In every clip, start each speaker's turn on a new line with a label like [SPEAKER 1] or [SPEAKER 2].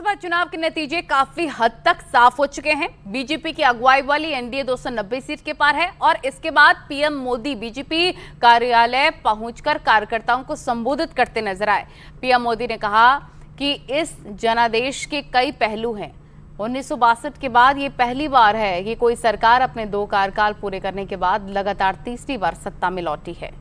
[SPEAKER 1] लोकसभा चुनाव के नतीजे काफी हद तक साफ हो चुके हैं। बीजेपी की अगुवाई वाली एनडीए 290 सीट के पार है और इसके बाद पीएम मोदी बीजेपी कार्यालय पहुंचकर कार्यकर्ताओं को संबोधित करते नजर आए। पीएम मोदी ने कहा कि इस जनादेश के कई पहलू हैं। 1962 के बाद ये पहली बार है कि कोई सरकार अपने 2 कार्यकाल पूरे करने के बाद लगातार तीसरी बार सत्ता में लौटी है।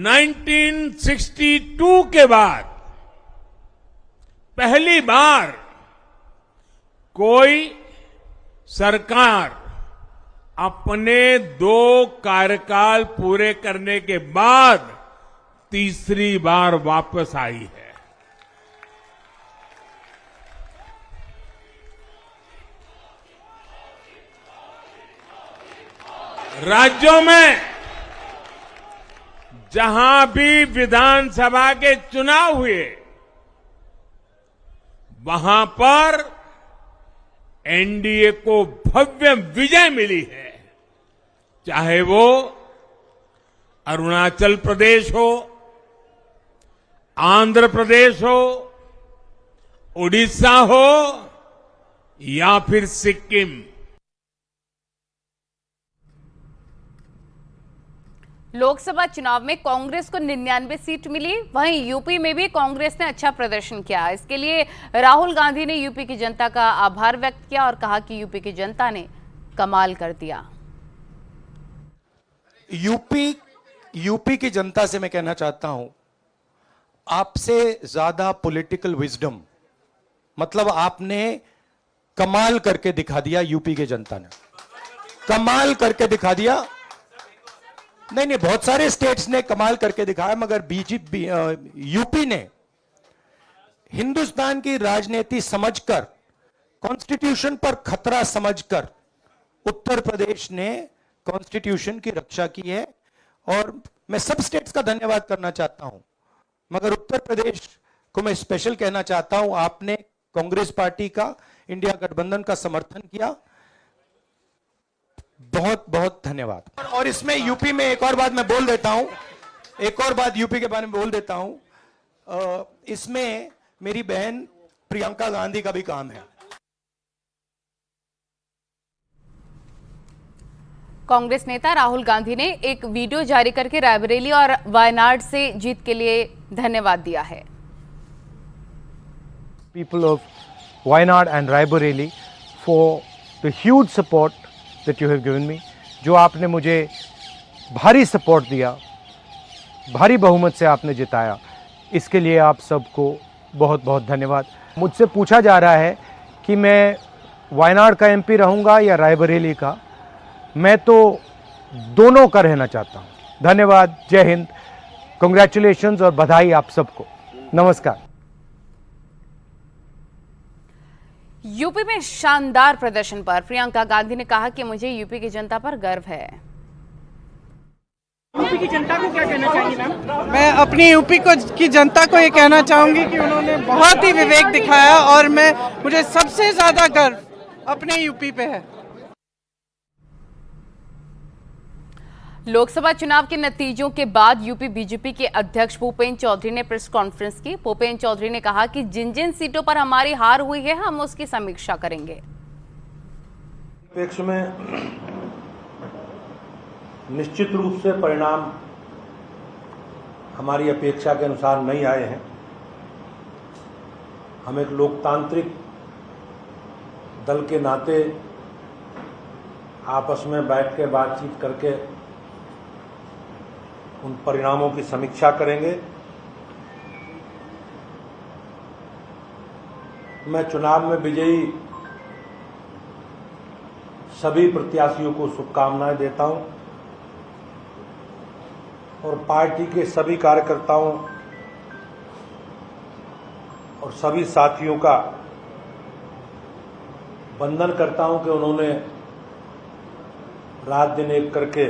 [SPEAKER 2] (1962) के बाद पहली बार कोई सरकार अपने 2 कार्यकाल पूरे करने के बाद तीसरी बार वापस आई है। राज्यों में जहां भी विधानसभा के चुनाव हुए वहां पर एनडीए को भव्य विजय मिली है। चाहे वो अरुणाचल प्रदेश हो, आंध्र प्रदेश हो, उड़ीसा हो या फिर सिक्किम।
[SPEAKER 1] लोकसभा चुनाव में कांग्रेस को 99 सीट मिली। वहीं यूपी में भी कांग्रेस ने अच्छा प्रदर्शन किया। इसके लिए राहुल गांधी ने यूपी की जनता का आभार व्यक्त किया और कहा कि यूपी की जनता ने कमाल कर दिया।
[SPEAKER 3] यूपी की जनता से मैं कहना चाहता हूं, आपसे ज्यादा पॉलिटिकल विजडम, मतलब आपने कमाल करके दिखा दिया। यूपी की जनता ने कमाल करके दिखा दिया। नहीं, बहुत सारे स्टेट्स ने कमाल करके दिखाया, मगर बीजेपी यूपी ने हिंदुस्तान की राजनीति समझकर, कॉन्स्टिट्यूशन पर खतरा समझकर उत्तर प्रदेश ने कॉन्स्टिट्यूशन की रक्षा की है। और मैं सब स्टेट्स का धन्यवाद करना चाहता हूं, मगर उत्तर प्रदेश को मैं स्पेशल कहना चाहता हूं। आपने कांग्रेस पार्टी का, इंडिया गठबंधन का समर्थन किया। बहुत बहुत धन्यवाद। और इसमें यूपी में एक और बात मैं बोल देता हूं, एक और बात यूपी के बारे में बोल देता हूं। इसमें मेरी बहन प्रियंका गांधी का भी काम है।
[SPEAKER 1] कांग्रेस नेता राहुल गांधी ने एक वीडियो जारी करके रायबरेली और वायनाड से जीत के लिए धन्यवाद दिया है।
[SPEAKER 4] People of Wayanad and Raebareli for the huge support that you have given me। जो आपने मुझे भारी सपोर्ट दिया, भारी बहुमत से आपने जिताया, इसके लिए आप सबको बहुत बहुत धन्यवाद। मुझसे पूछा जा रहा है कि मैं वायनाड का एमपी रहूंगा या रायबरेली का। मैं तो दोनों का रहना चाहता हूं। धन्यवाद, जय हिंद, कांग्रेचुलेशंस और बधाई आप सबको। नमस्कार।
[SPEAKER 1] यूपी में शानदार प्रदर्शन पर प्रियंका गांधी ने कहा कि मुझे यूपी की जनता पर गर्व है।
[SPEAKER 5] यूपी की जनता को क्या कहना चाहेंगी मैम? मैं अपनी यूपी की जनता को ये कहना चाहूंगी कि उन्होंने बहुत ही विवेक दिखाया और मुझे सबसे ज्यादा गर्व अपने यूपी पे है।
[SPEAKER 1] लोकसभा चुनाव के नतीजों के बाद यूपी बीजेपी के अध्यक्ष भूपेन्द्र चौधरी ने प्रेस कॉन्फ्रेंस की। भूपेन्द्र चौधरी ने कहा कि जिन जिन सीटों पर हमारी हार हुई है हम उसकी समीक्षा करेंगे।
[SPEAKER 6] अपेक्ष में निश्चित रूप से परिणाम हमारी अपेक्षा के अनुसार नहीं आए हैं। हम एक लोकतांत्रिक दल के नाते आपस में बैठ के बातचीत करके उन परिणामों की समीक्षा करेंगे। मैं चुनाव में विजयी सभी प्रत्याशियों को शुभकामनाएं देता हूं और पार्टी के सभी कार्यकर्ताओं और सभी साथियों का वंदन करता हूं कि उन्होंने रात दिन एक करके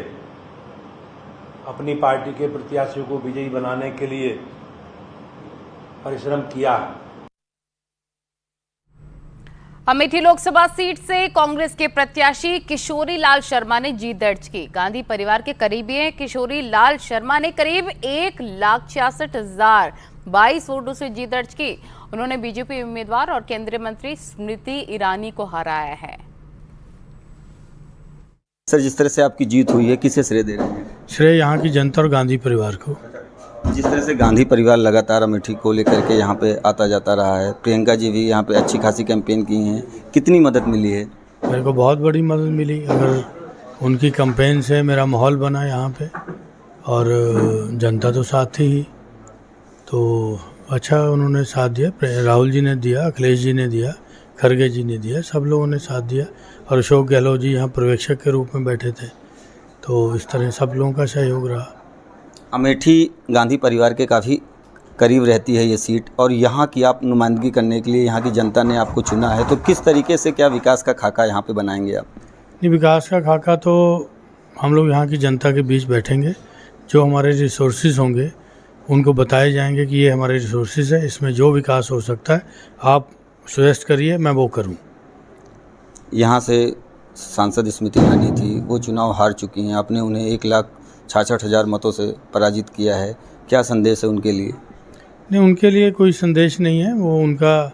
[SPEAKER 6] अपनी पार्टी के प्रत्याशियों को विजयी बनाने के लिए परिश्रम किया है।
[SPEAKER 1] अमेठी लोकसभा सीट से कांग्रेस के प्रत्याशी किशोरी लाल शर्मा ने जीत दर्ज की। गांधी परिवार के करीबी हैं किशोरी लाल शर्मा ने करीब 1,66,022 वोटों से जीत दर्ज की। उन्होंने बीजेपी उम्मीदवार और केंद्रीय मंत्री स्मृति ईरानी को हराया है।
[SPEAKER 7] सर, जिस तरह से आपकी जीत हुई है, किसे श्रेय दे रहे हैं?
[SPEAKER 8] श्रेय यहाँ की जनता और गांधी परिवार को।
[SPEAKER 7] जिस तरह से गांधी परिवार लगातार अमेठी को लेकर के यहाँ पे आता जाता रहा है, प्रियंका जी भी यहाँ पे अच्छी खासी कैंपेन की हैं, कितनी मदद मिली है?
[SPEAKER 8] मेरे को बहुत बड़ी मदद मिली। अगर उनकी कैंपेन से मेरा माहौल बना यहाँ पे और जनता तो साथ थी ही, तो अच्छा उन्होंने साथ दिया। राहुल जी ने दिया, अखिलेश जी ने दिया, खड़गे जी ने दिया, सब लोगों ने साथ दिया। और अशोक गहलोत जी यहाँ पर्यवेक्षक के रूप में बैठे थे, तो इस तरह सब लोगों का सहयोग रहा।
[SPEAKER 7] अमेठी गांधी परिवार के काफ़ी करीब रहती है ये सीट, और यहाँ की आप नुमाइंदगी करने के लिए यहाँ की जनता ने आपको चुना है, तो किस तरीके से क्या विकास का खाका यहाँ पे बनाएंगे आप?
[SPEAKER 8] नहीं, विकास का खाका तो हम लोग यहाँ की जनता के बीच बैठेंगे, जो हमारे रिसोर्सेज होंगे उनको बताए जाएंगे कि ये हमारे रिसोर्सेज है, इसमें जो विकास हो सकता है आप सजेस्ट करिए, मैं वो करूँ।
[SPEAKER 7] यहाँ से सांसद स्मृति ईरानी थी, वो चुनाव हार चुकी हैं, आपने उन्हें 1,66,000 मतों से पराजित किया है, क्या संदेश है उनके लिए?
[SPEAKER 8] नहीं, उनके लिए कोई संदेश नहीं है, वो उनका,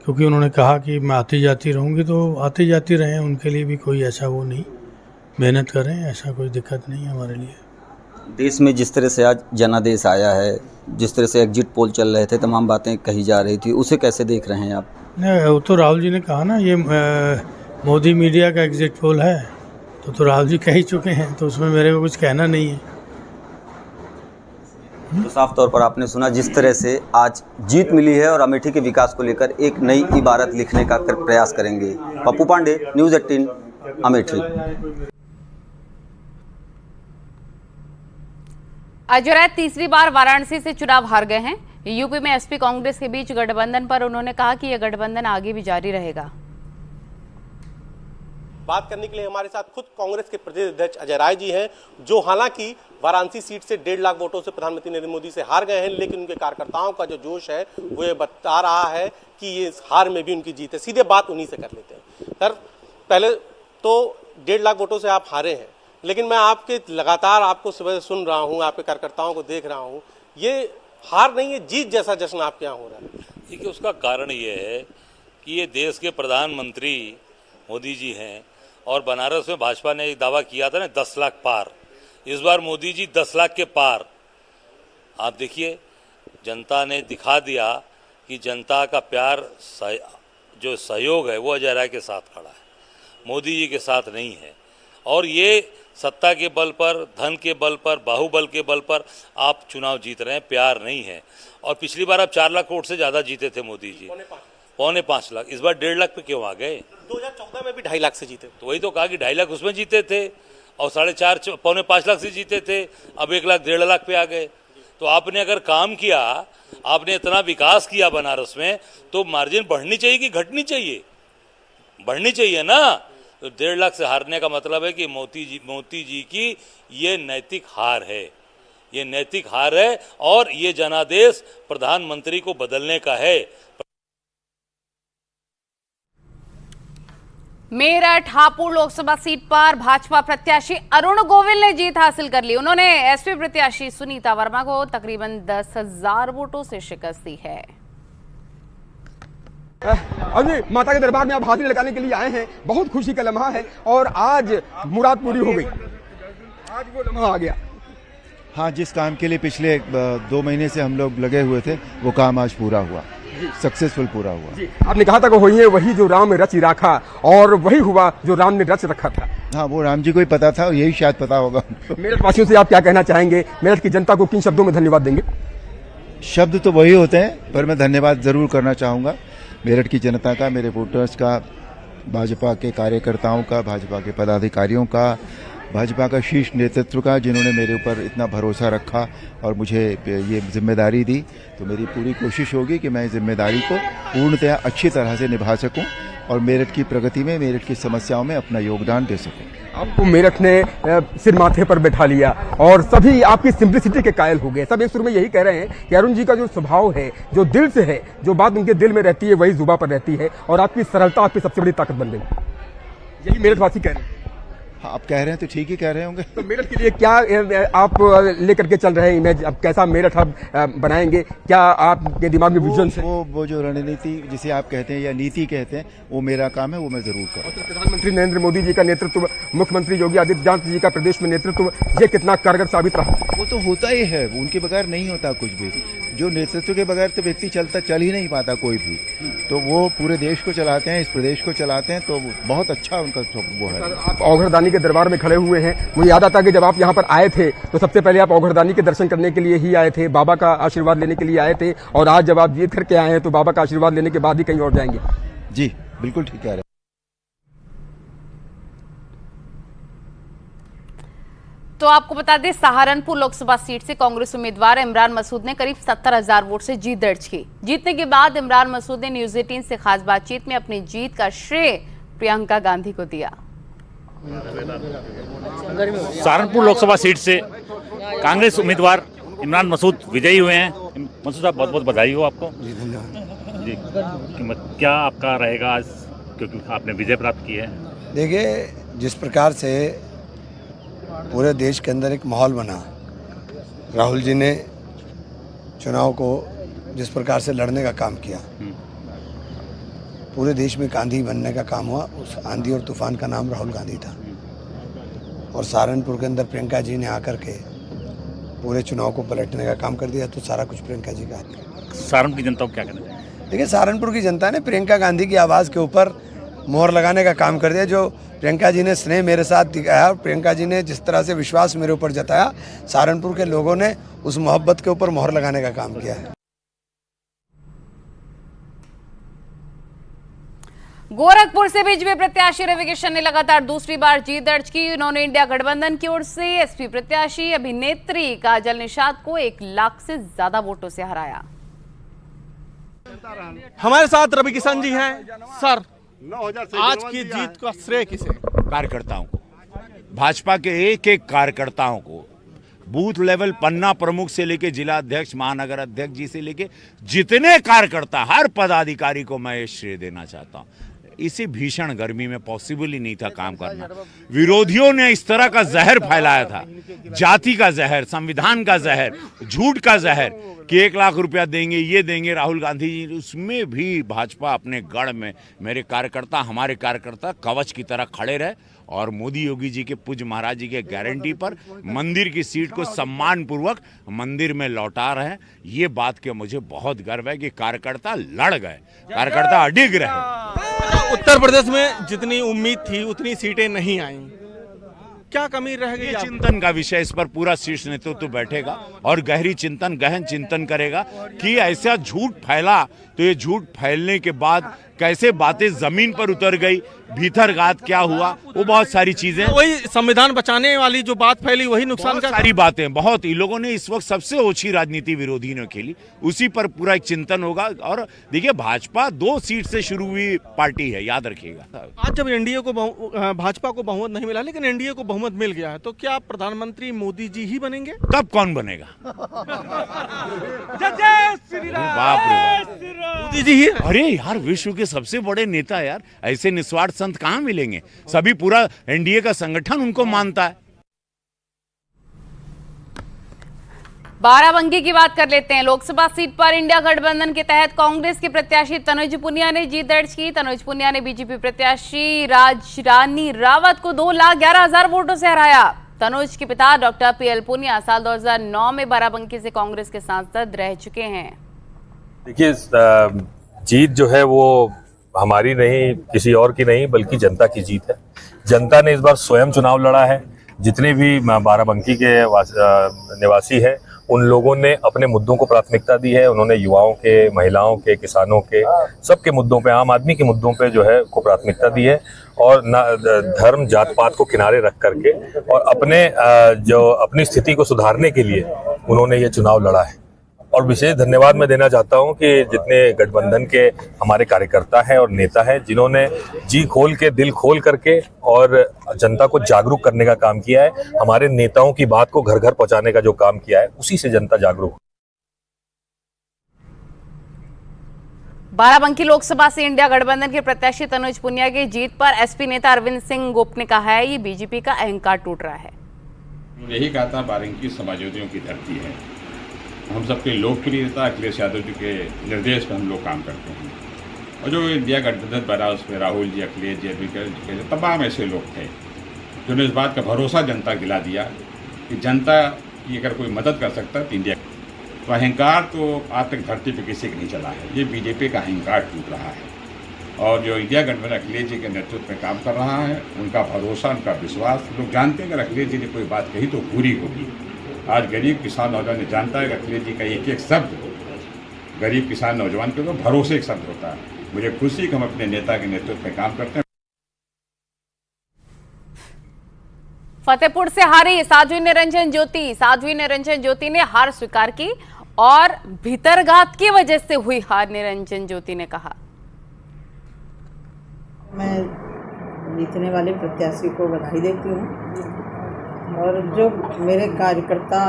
[SPEAKER 8] क्योंकि उन्होंने कहा कि मैं आती जाती रहूँगी, तो आती जाती रहें, उनके लिए भी कोई ऐसा वो नहीं, मेहनत करें, ऐसा कोई दिक्कत नहीं है हमारे लिए।
[SPEAKER 7] देश में जिस तरह से आज जनादेश आया है, जिस तरह से एग्जिट पोल चल रहे थे, तमाम बातें कही जा रही थी, उसे कैसे देख रहे हैं आप?
[SPEAKER 8] नहीं, वो तो राहुल जी ने कहा ना, ये मोदी मीडिया का एग्जिट पोल है, तो राहुल जी कह ही चुके हैं, तो उसमें मेरे को कुछ कहना नहीं है।
[SPEAKER 7] तो साफ तौर पर आपने सुना जिस तरह से आज जीत मिली है, और अमेठी के विकास को लेकर एक नई इबारत लिखने का प्रयास करेंगे। पप्पू पांडे, न्यूज़ 18, अमेठी।
[SPEAKER 1] अजय राय तीसरी बार वाराणसी से चुनाव हार गए हैं। यूपी में एसपी कांग्रेस के बीच गठबंधन पर उन्होंने कहा कि यह गठबंधन आगे भी जारी रहेगा।
[SPEAKER 9] बात करने के लिए हमारे साथ खुद कांग्रेस के प्रदेश अध्यक्ष अजय राय जी हैं, जो हालांकि वाराणसी सीट से 1.5 लाख वोटों से प्रधानमंत्री नरेंद्र मोदी से हार गए हैं, लेकिन उनके कार्यकर्ताओं का जो जोश है वो ये बता रहा है कि ये हार में भी उनकी जीत है। सीधे बात उन्हीं से कर लेते हैं। सर, पहले तो 1.5 लाख वोटों से आप हारे हैं, लेकिन मैं आपके लगातार आपको सुबह से सुन रहा हूँ, आपके कार्यकर्ताओं को देख रहा हूँ, ये हार नहीं है, जीत जैसा जश्न आपके यहाँ हो रहा है।
[SPEAKER 10] देखिए, उसका कारण ये है कि ये देश के प्रधानमंत्री मोदी जी हैं, और बनारस में भाजपा ने एक दावा किया था ना 10 लाख पार, इस बार मोदी जी 10 लाख के पार। आप देखिए, जनता ने दिखा दिया कि जनता का प्यार, जो सहयोग है वो अजय राय के साथ खड़ा है, मोदी जी के साथ नहीं है। और ये सत्ता के बल पर, धन के बल पर, बाहुबल के बल पर आप चुनाव जीत रहे हैं, प्यार नहीं है। और पिछली बार आप 4 लाख वोट से ज़्यादा जीते थे मोदी जी, 4.25 लाख। इस बार 1.5 लाख पे क्यों आ गए?
[SPEAKER 9] 2014 में भी 2.5 लाख से जीते,
[SPEAKER 10] तो वही तो कहा कि 2.5 लाख उसमें जीते थे, और 4.5 पौने 5 लाख से जीते थे, अब 1 लाख 1.5 लाख पे आ गए। तो आपने अगर काम किया, आपने इतना विकास किया बनारस में, तो मार्जिन बढ़नी चाहिए कि घटनी चाहिए? बढ़नी चाहिए ना। तो 1.5 लाख से हारने का मतलब है कि मोदी जी की ये नैतिक हार है, ये नैतिक हार है, और ये जनादेश प्रधानमंत्री को बदलने का है।
[SPEAKER 1] मेरठ हापुड़ लोकसभा सीट पर भाजपा प्रत्याशी अरुण गोविल ने जीत हासिल कर ली। उन्होंने एसपी प्रत्याशी सुनीता वर्मा को तकरीबन 10,000 वोटों से शिकस्त दी है।
[SPEAKER 11] अभी माता के दरबार में आप हाजिरी लगाने के लिए आए हैं, बहुत खुशी का लम्हा है, और आज मुराद पूरी हो गई, आज वो लम्हा आ गया।
[SPEAKER 12] हाँ, जिस काम के लिए पिछले 2 महीने से हम लोग लगे हुए थे, वो काम आज पूरा हुआ, सक्सेसफुल पूरा हुआ।
[SPEAKER 11] आपने कहा था कि वही है, वही जो राम रच रखा, और वही हुआ जो राम ने रच रखा था।
[SPEAKER 12] हाँ, वो राम जी को ही पता था, और यही शायद पता होगा।
[SPEAKER 11] मेरठ वासियों से आप क्या कहना चाहेंगे? मेरठ की जनता को किन शब्दों में धन्यवाद देंगे?
[SPEAKER 12] शब्द तो वही होते हैं, पर मैं धन्यवाद जरूर करना चाहूँगा मेरठ की जनता का, मेरे वोटर्स का, भाजपा के कार्यकर्ताओं का, भाजपा के पदाधिकारियों का, भाजपा का शीर्ष नेतृत्व का, जिन्होंने मेरे ऊपर इतना भरोसा रखा और मुझे ये जिम्मेदारी दी। तो मेरी पूरी कोशिश होगी कि मैं जिम्मेदारी को पूर्णतया अच्छी तरह से निभा सकूं और मेरठ की प्रगति में, मेरठ की समस्याओं में अपना योगदान दे सकूं।
[SPEAKER 11] आपको मेरठ ने सिर माथे पर बैठा लिया और सभी आपकी सिंप्लिसिटी के कायल हो गए। सब एक सुर में यही कह रहे हैं कि अरुण जी का जो स्वभाव है, जो दिल से है, जो बात उनके दिल में रहती है वही जुबान पर रहती है और आपकी सरलता आपकी सबसे बड़ी ताकत बन गई। यही मेरठवासी कह रहे हैं।
[SPEAKER 12] आप कह रहे हैं तो ठीक ही कह रहे होंगे।
[SPEAKER 11] तो मेरठ के लिए क्या आप लेकर के चल रहे हैं इमेज? अब कैसा मेरठ आप बनाएंगे? क्या आपके दिमाग में विजन है?
[SPEAKER 12] वो जो रणनीति जिसे आप कहते हैं या नीति कहते हैं, वो मेरा काम है, वो मैं जरूर करूँगा।
[SPEAKER 11] प्रधानमंत्री नरेंद्र मोदी जी का नेतृत्व, मुख्यमंत्री योगी आदित्यनाथ जी का प्रदेश में नेतृत्व, ये कितना कारगर साबित रहा?
[SPEAKER 12] वो तो होता ही है, उनके बगैर नहीं होता कुछ भी। जो नेतृत्व के बगैर तो व्यक्ति चल ही नहीं पाता कोई भी। तो वो पूरे देश को चलाते हैं, इस प्रदेश को चलाते हैं, तो बहुत अच्छा उनका वो है।
[SPEAKER 11] आप औघरदानी के दरबार में खड़े हुए हैं। मुझे याद आता है कि जब आप यहाँ पर आए थे तो सबसे पहले आप औघरदानी के दर्शन करने के लिए ही आए थे, बाबा का आशीर्वाद लेने के लिए आए थे, और आज जब आप जीत करके आए हैं तो बाबा का आशीर्वाद लेने के बाद ही कहीं और जाएंगे।
[SPEAKER 12] जी बिल्कुल ठीक कह रहे हैं।
[SPEAKER 1] तो आपको बता दें, सहारनपुर लोकसभा सीट से कांग्रेस उम्मीदवार इमरान मसूद ने करीब 70,000 वोट से जीत दर्ज की। जीतने के बाद इमरान मसूद ने न्यूज 18 से खास बातचीत में अपनी जीत का श्रेय प्रियंका गांधी को दिया।
[SPEAKER 13] सहारनपुर लोकसभा सीट से कांग्रेस उम्मीदवार इमरान मसूद विजयी हुए हैं। मसूद साहब, बहुत बहुत बधाई हो आपको। जी, क्या आपका रहेगा आज, क्योंकि आपने विजय प्राप्त की है?
[SPEAKER 14] देखिए, जिस प्रकार से पूरे देश के अंदर एक माहौल बना, राहुल जी ने चुनाव को जिस प्रकार से लड़ने का काम किया, पूरे देश में आंधी बनने का काम हुआ। उस आंधी और तूफान का नाम राहुल गांधी था। और सहारनपुर के अंदर प्रियंका जी ने आकर के पूरे चुनाव को पलटने का काम कर दिया। तो सारा कुछ प्रियंका जी का है।
[SPEAKER 13] सहारनपुर की जनता को क्या कहना चाहिए?
[SPEAKER 14] देखिए, सहारनपुर की जनता ने प्रियंका गांधी की आवाज़ के ऊपर मोहर लगाने का काम कर दिया। जो प्रियंका जी ने स्नेह मेरे साथ दिखाया, प्रियंका जी ने जिस तरह से विश्वास मेरे ऊपर जताया, सहारनपुर के लोगों ने उस मोहब्बत के ऊपर मोहर लगाने का काम किया है।
[SPEAKER 1] गोरखपुर से बीजेपी प्रत्याशी रवि किशन ने लगातार दूसरी बार जीत दर्ज की। उन्होंने इंडिया गठबंधन की ओर से एसपी प्रत्याशी अभिनेत्री काजल निषाद को 1 लाख से ज्यादा वोटों से हराया।
[SPEAKER 9] हमारे साथ रवि किशन जी हैं। सर, आज की जीत का श्रेय किसे?
[SPEAKER 2] कार्यकर्ताओं को, भाजपा के एक एक कार्यकर्ताओं को, बूथ लेवल पन्ना प्रमुख से लेके जिला अध्यक्ष, महानगर अध्यक्ष जी से लेके जितने कार्यकर्ता, हर पदाधिकारी को मैं ये श्रेय देना चाहता हूं। इसी भीषण गर्मी में पॉसिबल ही नहीं था काम करना। विरोधियों ने इस तरह का जहर फैलाया था, जाति का जहर, संविधान का जहर, झूठ का जहर, कि 1 लाख रुपया देंगे, ये देंगे राहुल गांधी जी। उसमें भी भाजपा अपने गढ़ में, मेरे कार्यकर्ता, हमारे कार्यकर्ता कवच की तरह खड़े रहे और मोदी योगी जी के पूज्य महाराज जी के गारंटी पर मंदिर की सीट को सम्मान पूर्वक मंदिर में लौटा रहे हैं। ये बात के मुझे बहुत गर्व है कि कार्यकर्ता लड़ गए, कार्यकर्ता अडिग रहे।
[SPEAKER 9] उत्तर प्रदेश में जितनी उम्मीद थी उतनी सीटें नहीं आई, क्या कमी रह गई?
[SPEAKER 2] चिंतन का विषय, इस पर पूरा शीर्ष नेतृत्व बैठेगा और गहरी चिंतन, गहन चिंतन करेगा कि ऐसा झूठ फैला, तो ये झूठ फैलने के बाद कैसे बातें जमीन पर उतर गई, भीतरघात क्या हुआ, वो बहुत सारी चीजें,
[SPEAKER 9] वही संविधान बचाने वाली जो बात फैली वही नुकसान का
[SPEAKER 2] सारी बातें बहुत इन लोगों ने इस वक्त सबसे ओछी राजनीति विरोधी ने खेली। उसी पर पूरा एक चिंतन होगा। और देखिए, भाजपा 2 सीट से शुरू हुई पार्टी है, याद रखिएगा।
[SPEAKER 9] आज जब एनडीए को भाजपा को बहुमत नहीं मिला लेकिन एनडीए को बहुमत मिल गया है, तो क्या प्रधानमंत्री मोदी जी ही बनेंगे?
[SPEAKER 2] तब कौन बनेगा? बाप रे,
[SPEAKER 9] मोदी जी ही।
[SPEAKER 2] अरे यार, विश्व के सबसे बड़े नेता यार, ऐसे निस्वार्थ संत कहां मिलेंगे? सभी पूरा एनडीए का संगठन उनको मानता है।
[SPEAKER 1] बाराबंकी की बात कर लेते हैं। लोकसभा सीट पर इंडिया गठबंधन के तहत कांग्रेस के प्रत्याशी तनुज पुनिया ने जीत दर्ज की। तनुज पुनिया ने बीजेपी प्रत्याशी राजरानी रावत को 2,11,000 वोटों से हराया। तनुज के पिता डॉक्टर पीएल पुनिया साल 2009 में बाराबंकी से कांग्रेस के सांसद रह चुके हैं।
[SPEAKER 15] देखिए, जीत जो है वो हमारी नहीं, किसी और की नहीं, बल्कि जनता की जीत है। जनता ने इस बार स्वयं चुनाव लड़ा है। जितने भी बाराबंकी के निवासी हैं, उन लोगों ने अपने मुद्दों को प्राथमिकता दी है। उन्होंने युवाओं के, महिलाओं के, किसानों के, सबके मुद्दों पे, आम आदमी के मुद्दों पे जो है को प्राथमिकता दी है। और धर्म, जात पात को किनारे रख करके और अपनी स्थिति को सुधारने के लिए उन्होंने ये चुनाव लड़ा है। और विशेष धन्यवाद मैं देना चाहता हूं कि जितने गठबंधन के हमारे कार्यकर्ता हैं और नेता हैं जिन्होंने जी खोल के दिल खोल करके और जनता को जागरूक करने का काम किया है। हमारे नेताओं की बात को घर घर पहुंचाने का जो काम किया है उसी से जनता जागरूक।
[SPEAKER 1] बाराबंकी लोकसभा से इंडिया गठबंधन के प्रत्याशी तनुज पुनिया की जीत पर एसपी नेता अरविंद सिंह गोप ने कहा है ये बीजेपी का अहंकार टूट रहा है।
[SPEAKER 16] यही कहा था बाराबंकी समाजवादियों की धरती है। हम सबके लोकप्रिय नेता अखिलेश यादव जी के निर्देश पर हम लोग काम करते हैं और जो इंडिया गठबंधन बना उसमें राहुल जी, अखिलेश जी, अरविंद जी, तमाम ऐसे लोग थे जिन्होंने इस बात का भरोसा जनता दिला दिया कि जनता की अगर कोई मदद कर सकता है तो इंडिया। तो अहंकार तो आज तक धरती पर किसी का नहीं चला है। ये बीजेपी का अहंकार टूट रहा है और जो इंडिया गठबंधन अखिलेश जी के नेतृत्व में काम कर रहा है उनका भरोसा, उनका विश्वास, लोग जानते हैं कि अखिलेश जी ने कोई बात कही तो पूरी होगी। आज गरीब किसान नौजवान ने जानता है कि अखिलेश जी का एक एक शब्द गरीब किसान नौजवान के तो भरोसे एक शब्द होता है। मुझे खुशी कि हम अपने नेता के नेतृत्व में काम करते हैं।
[SPEAKER 1] फतेहपुर से हारी साध्वी निरंजन ज्योति ने हार स्वीकार की और भीतरघात की वजह से हुई हार निरंजन ज्योति ने कहा।
[SPEAKER 17] मैं जीतने वाले प्रत्याशी को बधाई देती हूँ और जो मेरे कार्यकर्ता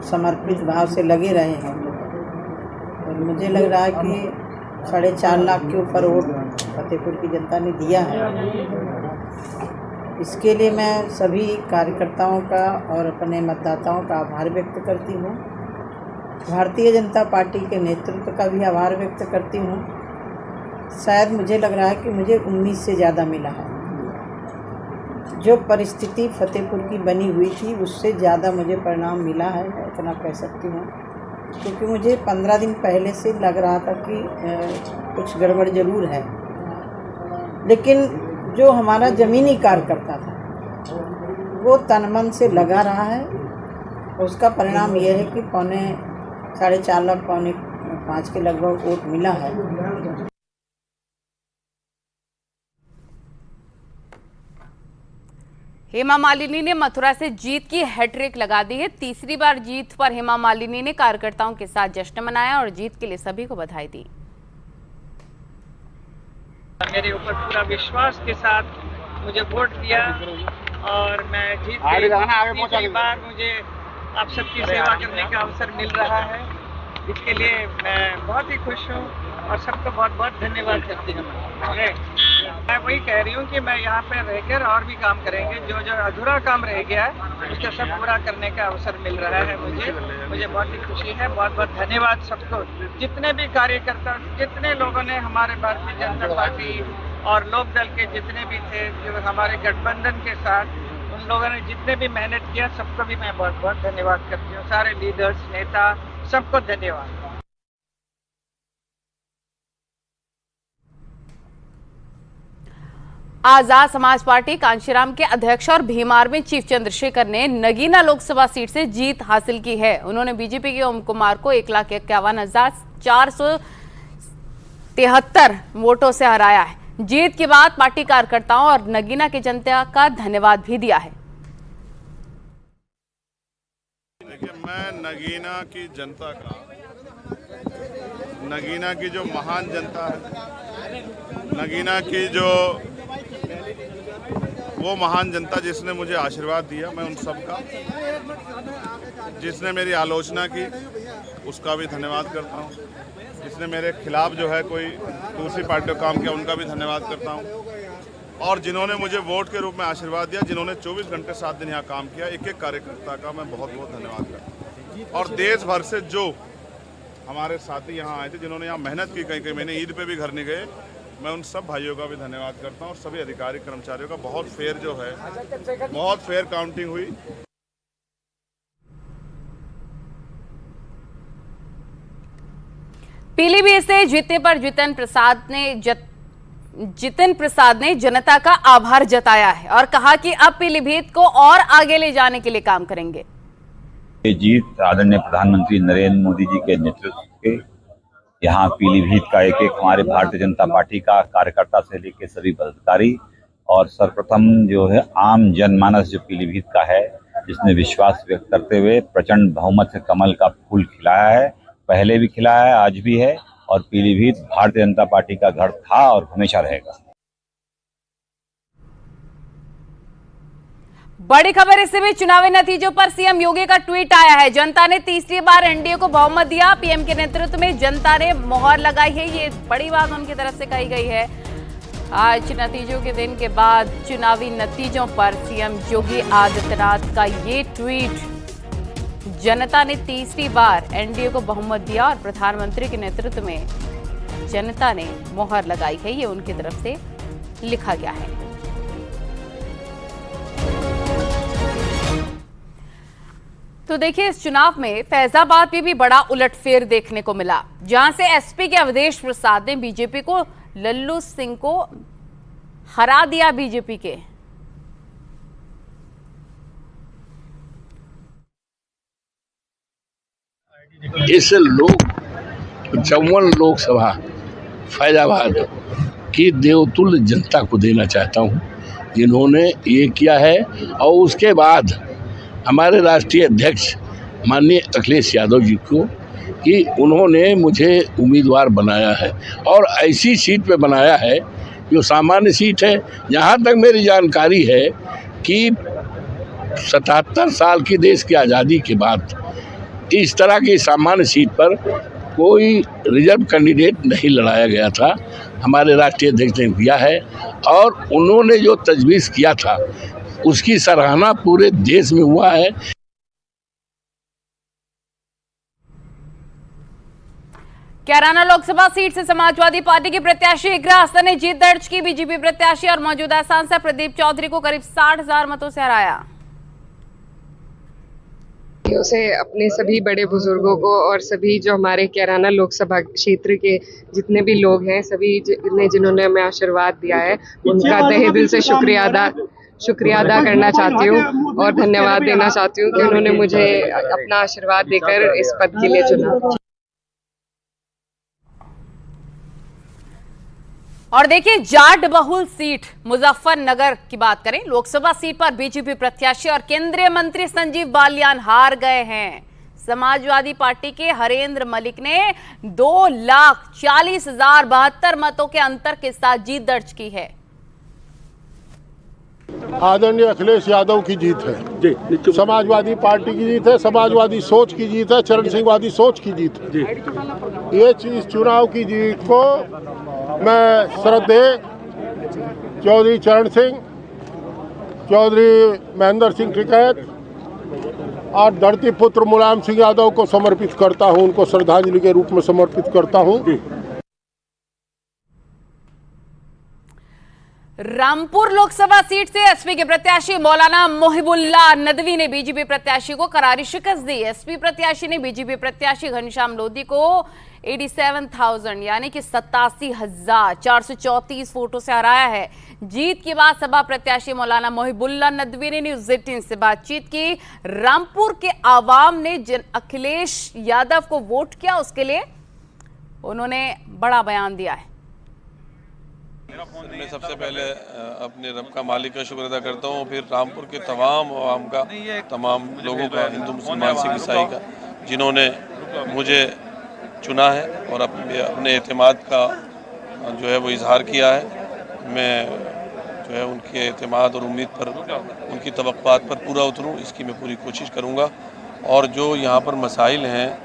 [SPEAKER 17] समर्पित भाव से लगे रहे हैं और मुझे लग रहा है कि 4.5 लाख के ऊपर वोट फतेहपुर की जनता ने दिया है। इसके लिए मैं सभी कार्यकर्ताओं का और अपने मतदाताओं का आभार व्यक्त करती हूँ। भारतीय जनता पार्टी के नेतृत्व का भी आभार व्यक्त करती हूँ। शायद मुझे लग रहा है कि मुझे उम्मीद से ज़्यादा मिला है। जो परिस्थिति फतेहपुर की बनी हुई थी उससे ज़्यादा मुझे परिणाम मिला है, इतना कह सकती हूँ। क्योंकि मुझे 15 दिन पहले से लग रहा था कि कुछ गड़बड़ ज़रूर है, लेकिन जो हमारा ज़मीनी कार्यकर्ता था वो तन मन से लगा रहा है। उसका परिणाम यह है कि 4.5 लाख 4.5 के लगभग वोट मिला है।
[SPEAKER 1] हेमा मालिनी ने मथुरा से जीत की हैट्रिक लगा दी है। तीसरी बार जीत पर हेमा मालिनी ने कार्यकर्ताओं के साथ जश्न मनाया और जीत के लिए सभी को बधाई दी।
[SPEAKER 5] मेरे ऊपर पूरा विश्वास के साथ मुझे वोट दिया और मैं जीत गई। तीसरी बार मुझे आप सबकी सेवा करने का अवसर मिल रहा है। इसके लिए मैं बहुत ही खुश हूँ और सबको बहुत बहुत धन्यवाद करती हूँ। मैं वही कह रही हूँ कि मैं यहाँ पे रहकर और भी काम करेंगे। जो जो अधूरा काम रह गया है उसका सब पूरा करने का अवसर मिल रहा है मुझे बहुत ही खुशी है। बहुत बहुत धन्यवाद सबको, जितने भी कार्यकर्ता, जितने लोगों ने हमारे भारतीय जनता पार्टी और लोक दल के जितने भी थे जो हमारे गठबंधन के साथ, उन लोगों ने जितने भी मेहनत किया सबको भी मैं बहुत बहुत धन्यवाद करती हूँ। सारे लीडर्स, नेता, सबको धन्यवाद।
[SPEAKER 1] आजाद समाज पार्टी कांशीराम के अध्यक्ष और भीमार में चीफ चंद्रशेखर ने नगीना लोकसभा सीट से जीत हासिल की है। उन्होंने बीजेपी के ओम कुमार को 1,51,473 वोटों से हराया है। जीत के बाद पार्टी कार्यकर्ताओं और नगीना की जनता का धन्यवाद भी दिया है।
[SPEAKER 18] देखिए, मैं नगीना की जनता का, नगीना की जो महान जनता है, नगीना की जो वो महान जनता जिसने मुझे आशीर्वाद दिया, मैं उन सब का, जिसने मेरी आलोचना की उसका भी धन्यवाद करता हूँ, जिसने मेरे खिलाफ जो है कोई दूसरी पार्टी का काम किया उनका भी धन्यवाद करता हूँ, और जिन्होंने मुझे वोट के रूप में आशीर्वाद दिया, जिन्होंने 24 घंटे 7 दिन यहाँ काम किया, एक एक कार्यकर्ता का मैं बहुत बहुत धन्यवाद करता हूँ। और देश भर से जो हमारे साथी यहाँ आए थे, जिन्होंने यहाँ मेहनत की, कहीं मैंने ईद पे भी घर नहीं गए, मैं उन सब भाइयों का भी धन्यवाद करता हूँ और सभी अधिकारी कर्मचारियों का। बहुत फेयर जो है, बहुत फेयर काउंटिंग हुई।
[SPEAKER 1] पीलीभीत से जीतने पर जितिन प्रसाद ने जनता का आभार जताया है और कहा कि अब पीलीभीत को और आगे ले जाने के लिए काम करेंगे।
[SPEAKER 19] ये जीत आदरणीय प्रधानमंत्री नरेंद्र मोदी जी के नेतृत्व के, यहाँ पीलीभीत का एक एक हमारे भारतीय जनता पार्टी का कार्यकर्ता से लेकर सभी पदाधिकारी और सर्वप्रथम जो है आम जनमानस जो पीलीभीत का है, जिसने विश्वास व्यक्त करते हुए प्रचंड बहुमत से कमल का फूल खिलाया है, पहले भी खिलाया है, आज भी है, और पीलीभीत भारतीय जनता पार्टी का घर था और हमेशा रहेगा।
[SPEAKER 1] बड़ी खबर इस समय चुनावी नतीजों पर सीएम योगी का ट्वीट आया है। जनता ने तीसरी बार एनडीए को बहुमत दिया, पीएम के नेतृत्व में जनता ने मोहर लगाई है। ये बड़ी बात उनकी तरफ से कही गई है। आज नतीजों के दिन के बाद चुनावी नतीजों पर सीएम योगी आदित्यनाथ का ये ट्वीट, जनता ने तीसरी बार एनडीए को बहुमत दिया और प्रधानमंत्री के नेतृत्व में जनता ने मोहर लगाई है, ये उनकी तरफ से लिखा गया है। तो देखिए, इस चुनाव में फैजाबाद में भी बड़ा उलटफेर देखने को मिला, जहां से एसपी के अवधेश प्रसाद ने बीजेपी को लल्लू सिंह को हरा दिया। बीजेपी के
[SPEAKER 20] इस 54 लोकसभा फैजाबाद की देवतुल्य जनता को देना चाहता हूं, जिन्होंने ये किया है। और उसके बाद हमारे राष्ट्रीय अध्यक्ष माननीय अखिलेश यादव जी को, कि उन्होंने मुझे उम्मीदवार बनाया है और ऐसी सीट पे बनाया है जो सामान्य सीट है। जहाँ तक मेरी जानकारी है कि 77 साल की देश की आज़ादी के बाद इस तरह की सामान्य सीट पर कोई रिजर्व कैंडिडेट नहीं लड़ाया गया था। हमारे राष्ट्रीय अध्यक्ष ने किया है और उन्होंने जो तजवीज़ किया था उसकी सराहना पूरे देश में हुआ है।
[SPEAKER 1] कैराना लोकसभा सीट से समाजवादी पार्टी के प्रत्याशी इकरा हसन ने जीत दर्ज की। बीजेपी प्रत्याशी और मौजूदा सांसद प्रदीप चौधरी को करीब 60,000 मतों से हराया।
[SPEAKER 21] उसे अपने सभी बड़े बुजुर्गों को और सभी जो हमारे कैराना लोकसभा क्षेत्र के जितने भी लोग हैं, सभी ने जिन्होंने हमें आशीर्वाद दिया है, उनका तहे दिल से शुक्रिया अदा करना चाहती हूँ और धन्यवाद देना चाहती हूँ कि उन्होंने मुझे अपना आशीर्वाद देकर इस पद के लिए चुना।
[SPEAKER 1] और देखिए, जाट बहुल सीट मुजफ्फरनगर की बात करें, लोकसभा सीट पर बीजेपी प्रत्याशी और केंद्रीय मंत्री संजीव बालियान हार गए हैं। समाजवादी पार्टी के हरेंद्र मलिक ने 2,40,072 मतों के अंतर के साथ जीत दर्ज की है।
[SPEAKER 22] आदरणीय अखिलेश यादव की जीत है जी, समाजवादी पार्टी की जीत है, समाजवादी सोच की जीत है, चरण सिंहवादी सोच की जीत है जी। ये चीज चुनाव की जीत को मैं श्रद्धेय चौधरी चरण सिंह, चौधरी महेंद्र सिंह टिकैत और धरती पुत्र मुलायम सिंह यादव को समर्पित करता हूं, उनको श्रद्धांजलि के रूप में समर्पित करता हूं।
[SPEAKER 1] रामपुर लोकसभा सीट से एसपी के प्रत्याशी मौलाना मोहिबुल्लाह नदवी ने बीजेपी प्रत्याशी को करारी शिकस्त दी। एसपी प्रत्याशी ने बीजेपी प्रत्याशी घनश्याम लोधी को 87,000 यानी कि 87,434 वोटों से हराया है। जीत के बाद सभा प्रत्याशी मौलाना मोहिबुल्लाह नदवी ने न्यूज़ 18 से बातचीत की। रामपुर के आवाम ने जिन अखिलेश यादव को वोट किया उसके लिए उन्होंने बड़ा बयान दिया है।
[SPEAKER 23] मैं सबसे पहले अपने रब का मालिक का शुक्र अदा करता हूँ, फिर रामपुर के तमाम आवाम का, तमाम लोगों का, हिंदू मुसलमान सिख ईसाई का, जिन्होंने मुझे चुना है और अपने एतमाद का जो है वो इजहार किया है। मैं जो है उनके एतमाद और उम्मीद पर, उनकी तवक्कुआत पर पूरा उतरूँ, इसकी मैं पूरी कोशिश करूँगा। और जो यहाँ पर मसाइल हैं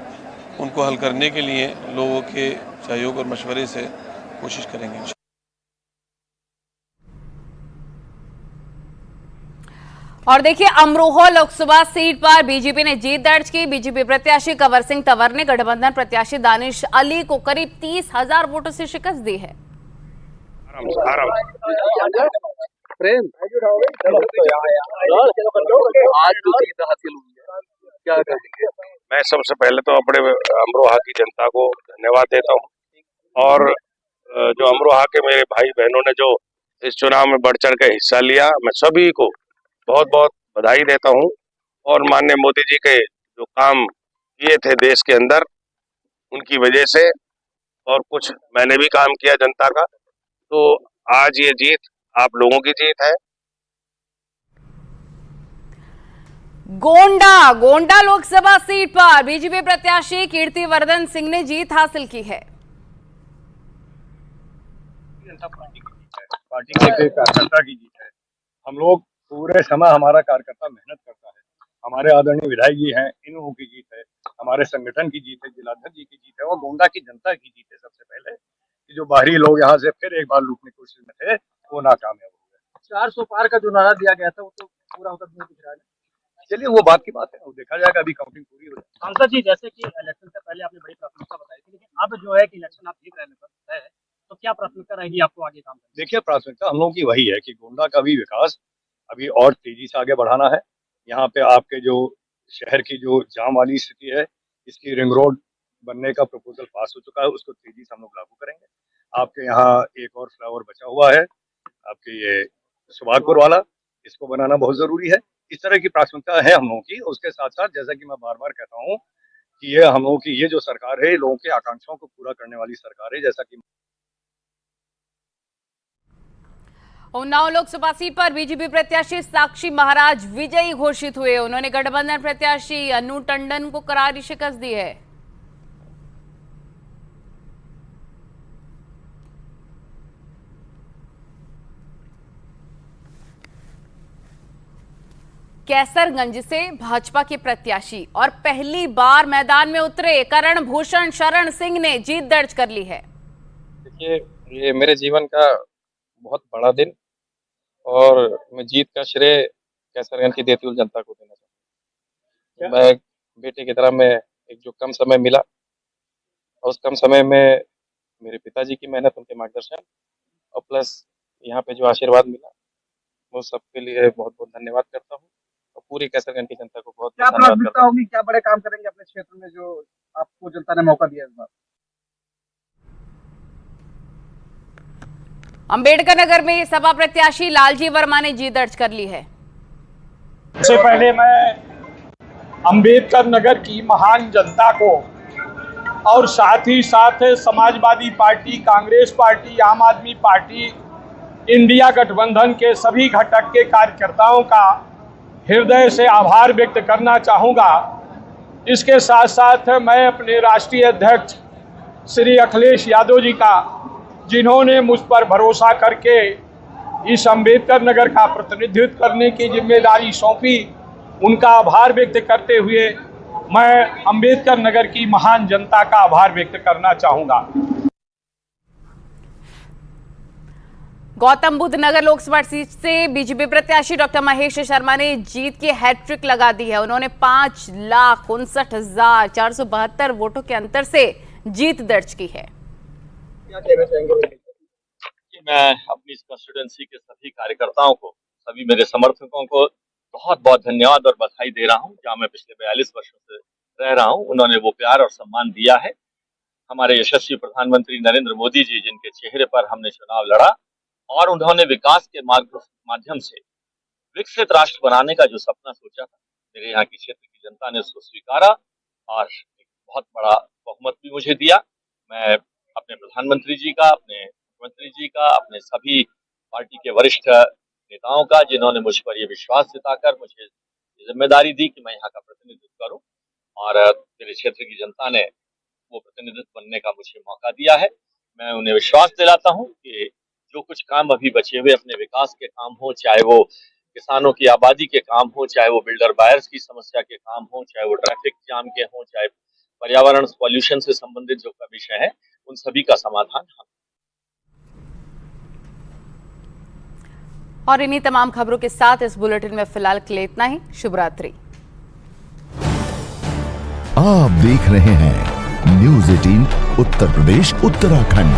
[SPEAKER 23] उनको हल करने के लिए लोगों के सहयोग और मशवरे से कोशिश करेंगे।
[SPEAKER 1] और देखिए, अमरोहा लोकसभा सीट पर बीजेपी ने जीत दर्ज की। बीजेपी प्रत्याशी कंवर सिंह तंवर ने गठबंधन प्रत्याशी दानिश अली को करीब 30,000 वोटों से शिकस्त दी है।
[SPEAKER 24] मैं सबसे पहले तो अपने अमरोहा की जनता को धन्यवाद देता हूं, और जो अमरोहा के मेरे भाई बहनों ने जो इस चुनाव में बढ़ चढ़ के हिस्सा लिया, मैं सभी को बहुत बहुत बधाई देता हूं। और माननीय मोदी जी के जो काम किए थे देश के अंदर, उनकी वजह से, और कुछ मैंने भी काम किया जनता का, तो आज ये जीत आप लोगों की जीत है।
[SPEAKER 1] गोंडा लोकसभा सीट पर बीजेपी प्रत्याशी कीर्तिवर्धन सिंह ने जीत हासिल की है।
[SPEAKER 3] पार्टी के कार्यकर्ता की जीत है। हम लोग पूरे समय, हमारा कार्यकर्ता मेहनत करता है। हमारे आदरणीय विधायक जी हैं, इन लोगों की जीत है, हमारे संगठन की जीत है, जिलाध्यक्ष जी की जीत है और गोंडा की जनता की जीत है। सबसे पहले कि जो बाहरी लोग यहाँ से फिर एक बार लूटने की कोशिश में थे, वो नाकामयाब हो गए। 400 पार का जो नारा दिया गया था वो तो पूरा होता नहीं दिख रहा है। चलिए वो बात की बात है, वो देखा जाएगा, अभी काउंटिंग पूरी हो जाए।
[SPEAKER 4] सांसद जी, जैसे कि इलेक्शन से पहले आपने बड़ी प्राथमिकता बताई थी, लेकिन अब जो है कि इलेक्शन आप जीत रहे हैं, तो क्या प्राथमिकता रहेगी आपको आगे काम करने?
[SPEAKER 3] देखिए, प्राथमिकता हम लोगों की वही है कि गोंडा का भी विकास अभी और तेजी से आगे बढ़ाना है। यहाँ पे आपके जो शहर की जो जाम वाली स्थिति है, इसकी रिंग रोड बनने का प्रपोजल पास हो चुका है, उसको तेजी से हम लोग लागू करेंगे। आपके यहाँ एक और फ्लाईओवर बचा हुआ है, आपके ये सुभागपुर वाला, इसको बनाना बहुत जरूरी है। इस तरह की प्राथमिकता है हम लोगों की। उसके साथ साथ जैसा कि मैं बार बार कहता हूँ कि ये हम लोगों की ये जो सरकार है, लोगों के आकांक्षाओं को पूरा करने वाली सरकार है। जैसा कि
[SPEAKER 1] उन्नाव लोकसभा सीट पर बीजेपी प्रत्याशी साक्षी महाराज विजयी घोषित हुए। उन्होंने गठबंधन प्रत्याशी अनु टंडन को करारी शिकस्त दी है। कैसरगंज से भाजपा के प्रत्याशी और पहली बार मैदान में उतरे करण भूषण शरण सिंह ने जीत दर्ज कर ली है।
[SPEAKER 6] देखिए, ये मेरे जीवन का बहुत बड़ा दिन और मैं जीत का श्रेय कैसरगंज की देती हुई जनता को देना चाहता हूँ। मैं बेटे की तरह मैं एक जो कम समय मिला और उस कम समय में मेरे पिताजी की मेहनत, उनके मार्गदर्शन और प्लस यहाँ पे जो आशीर्वाद मिला, वो सबके लिए बहुत बहुत धन्यवाद करता हूँ और पूरी कैसरगंज की जनता को बहुत
[SPEAKER 4] क्या प्राथमिकता होगी, क्या बड़े काम करेंगे अपने क्षेत्र में जो आपको जनता ने मौका दिया इस बार?
[SPEAKER 1] अंबेडकर नगर में सपा प्रत्याशी लालजी वर्मा ने जीत दर्ज कर ली है।
[SPEAKER 4] सबसे पहले मैं अंबेडकर नगर की महान जनता को और साथ ही साथ समाजवादी पार्टी, कांग्रेस पार्टी, आम आदमी पार्टी, इंडिया गठबंधन के सभी घटक के कार्यकर्ताओं का हृदय से आभार व्यक्त करना चाहूँगा। इसके साथ साथ मैं अपने राष्ट्रीय अध्यक्ष श्री अखिलेश यादव जी का, जिन्होंने मुझ पर भरोसा करके इस अंबेडकर नगर का प्रतिनिधित्व करने की जिम्मेदारी सौंपी, उनका आभार व्यक्त करते हुए मैं अंबेडकर नगर की महान जनता का आभार व्यक्त करना चाहूँगा।
[SPEAKER 1] गौतम बुद्ध नगर लोकसभा सीट से बीजेपी प्रत्याशी डॉक्टर महेश शर्मा ने जीत की हैट्रिक लगा दी है। उन्होंने 5,59,472 वोटों के अंतर से जीत दर्ज की है।
[SPEAKER 4] क्या कहना चाहेंगे?
[SPEAKER 8] मैं अपनी इस कंस्टिट्यूएंसी के सभी कार्यकर्ताओं को, सभी मेरे समर्थकों को बहुत बहुत धन्यवाद और बधाई दे रहा हूं। जहां मैं पिछले 42 वर्षों से रह रहा हूं, उन्होंने वो प्यार और सम्मान दिया है। हमारे यशस्वी प्रधानमंत्री नरेंद्र मोदी जी, जिनके चेहरे पर हमने चुनाव लड़ा और उन्होंने विकास के माध्यम से विकसित राष्ट्र बनाने का जो सपना सोचा था, मेरे यहाँ की क्षेत्र की जनता ने उसको स्वीकारा और एक बहुत बड़ा बहुमत भी मुझे दिया। मैं अपने प्रधानमंत्री जी का, अपने मुख्यमंत्री जी का, अपने सभी पार्टी के वरिष्ठ नेताओं का, जिन्होंने मुझ पर ये विश्वास जताकर मुझे जिम्मेदारी दी कि मैं यहाँ का प्रतिनिधित्व करूं और मेरे क्षेत्र की जनता ने वो प्रतिनिधित्व बनने का मुझे मौका दिया है। मैं उन्हें विश्वास दिलाता हूं कि जो कुछ काम अभी बचे हुए अपने विकास के काम हो, चाहे वो किसानों की आबादी के काम हो, चाहे वो बिल्डर बायर्स की समस्या के काम हो, चाहे वो ट्रैफिक जाम के हो, चाहे पर्यावरण पॉल्यूशन से संबंधित जो विषय है, उन सभी का समाधान हम।
[SPEAKER 1] और इन्हीं तमाम खबरों के साथ इस बुलेटिन में फिलहाल के लिए इतना ही। शुभ रात्रि।
[SPEAKER 25] आप देख रहे हैं न्यूज़ 18 उत्तर प्रदेश उत्तराखंड।